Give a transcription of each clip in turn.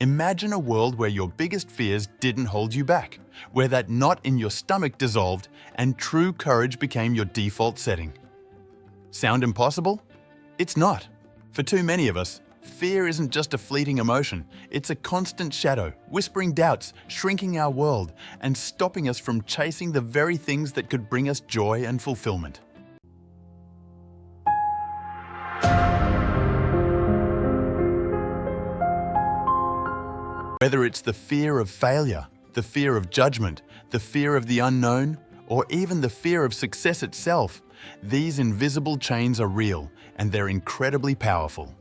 Imagine a world where your biggest fears didn't hold you back, where that knot in your stomach dissolved and true courage became your default setting. Sound impossible? It's not. For too many of us, fear isn't just a fleeting emotion. It's a constant shadow, whispering doubts, shrinking our world, and stopping us from chasing the very things that could bring us joy and fulfillment. Whether it's the fear of failure, the fear of judgment, the fear of the unknown, or even the fear of success itself, these invisible chains are real and they're incredibly powerful.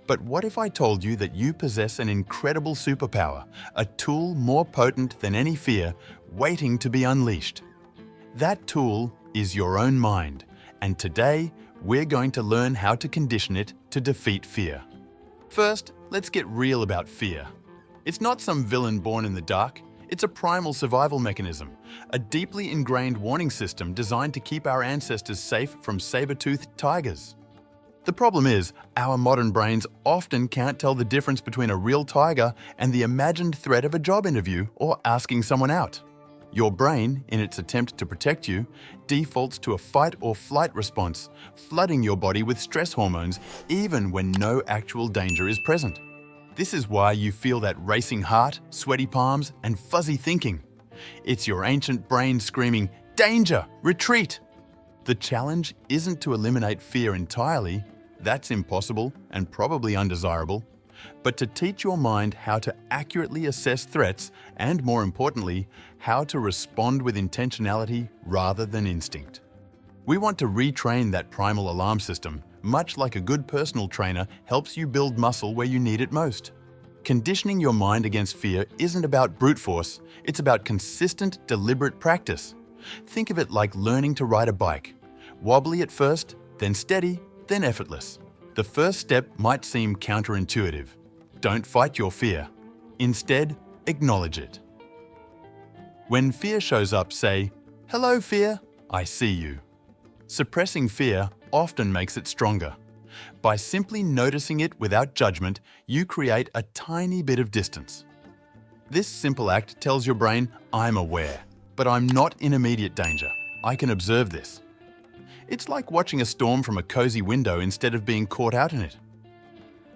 But what if I told you that you possess an incredible superpower, a tool more potent than any fear, waiting to be unleashed? That tool is your own mind, and today we're going to learn how to condition it to defeat fear. First, let's get real about fear. It's not some villain born in the dark. It's a primal survival mechanism, a deeply ingrained warning system designed to keep our ancestors safe from saber-toothed tigers. The problem is, our modern brains often can't tell the difference between a real tiger and the imagined threat of a job interview or asking someone out. Your brain, in its attempt to protect you, defaults to a fight or flight response, flooding your body with stress hormones even when no actual danger is present. This is why you feel that racing heart, sweaty palms, and fuzzy thinking. It's your ancient brain screaming, "Danger! Retreat!" The challenge isn't to eliminate fear entirely. That's impossible and probably undesirable. But to teach your mind how to accurately assess threats and, more importantly, how to respond with intentionality rather than instinct. We want to retrain that primal alarm system, much like a good personal trainer helps you build muscle where you need it most. Conditioning your mind against fear isn't about brute force, it's about consistent, deliberate practice. Think of it like learning to ride a bike. Wobbly at first, then steady, then effortless. The first step might seem counterintuitive. Don't fight your fear. Instead, acknowledge it. When fear shows up, say, "Hello, fear, I see you." Suppressing fear often makes it stronger. By simply noticing it without judgment, you create a tiny bit of distance. This simple act tells your brain, "I'm aware, but I'm not in immediate danger. I can observe this." It's like watching a storm from a cozy window instead of being caught out in it.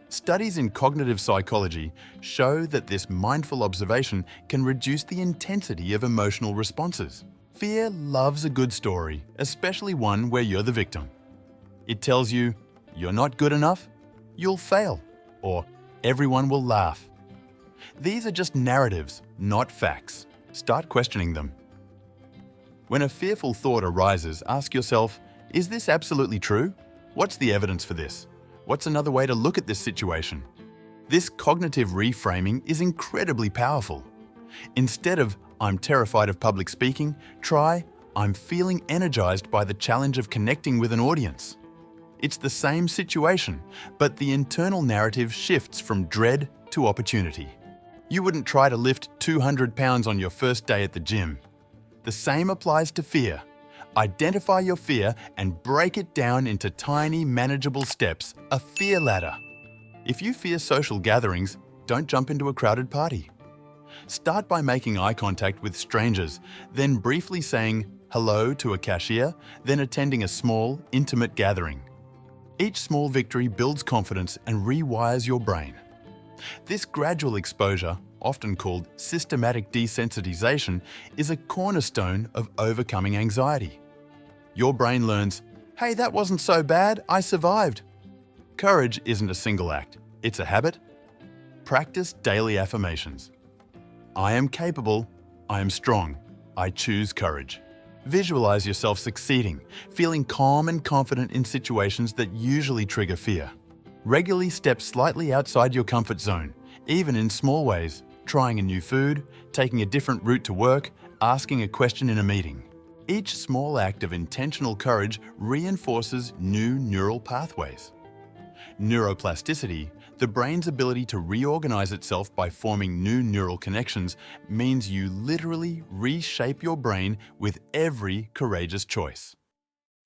Studies in cognitive psychology show that this mindful observation can reduce the intensity of emotional responses. Fear loves a good story, especially one where you're the victim. It tells you, "You're not good enough, you'll fail," or "Everyone will laugh." These are just narratives, not facts. Start questioning them. When a fearful thought arises, ask yourself, is this absolutely true? What's the evidence for this? What's another way to look at this situation? This cognitive reframing is incredibly powerful. Instead of, "I'm terrified of public speaking," try, "I'm feeling energized by the challenge of connecting with an audience." It's the same situation, but the internal narrative shifts from dread to opportunity. You wouldn't try to lift 200 pounds on your first day at the gym. The same applies to fear. Identify your fear and break it down into tiny, manageable steps, a fear ladder. If you fear social gatherings, don't jump into a crowded party. Start by making eye contact with strangers, then briefly saying hello to a cashier, then attending a small, intimate gathering. Each small victory builds confidence and rewires your brain. This gradual exposure, often called systematic desensitization, is a cornerstone of overcoming anxiety. Your brain learns, "Hey, that wasn't so bad, I survived." Courage isn't a single act, it's a habit. Practice daily affirmations. I am capable, I am strong, I choose courage. Visualize yourself succeeding, feeling calm and confident in situations that usually trigger fear. Regularly step slightly outside your comfort zone, even in small ways, trying a new food, taking a different route to work, asking a question in a meeting. Each small act of intentional courage reinforces new neural pathways. Neuroplasticity, the brain's ability to reorganize itself by forming new neural connections, means you literally reshape your brain with every courageous choice.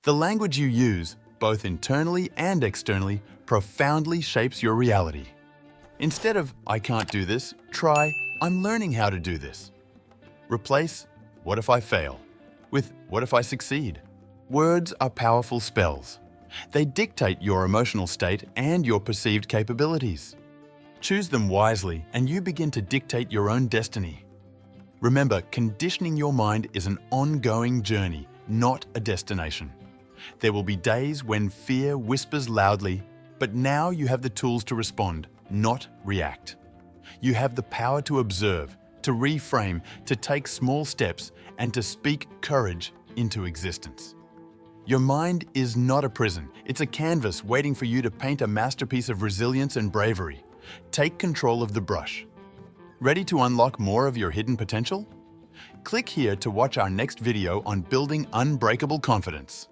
The language you use, both internally and externally, profoundly shapes your reality. Instead of, I can't do this, try, I'm learning how to do this. Replace, what if I fail, with what if I succeed? Words are powerful spells. They dictate your emotional state and your perceived capabilities. Choose them wisely and you begin to dictate your own destiny. Remember, conditioning your mind is an ongoing journey, not a destination. There will be days when fear whispers loudly, but now you have the tools to respond, not react. You have the power to observe, to reframe, to take small steps, and to speak courage into existence. Your mind is not a prison. It's a canvas waiting for you to paint a masterpiece of resilience and bravery. Take control of the brush. Ready to unlock more of your hidden potential? Click here to watch our next video on building unbreakable confidence.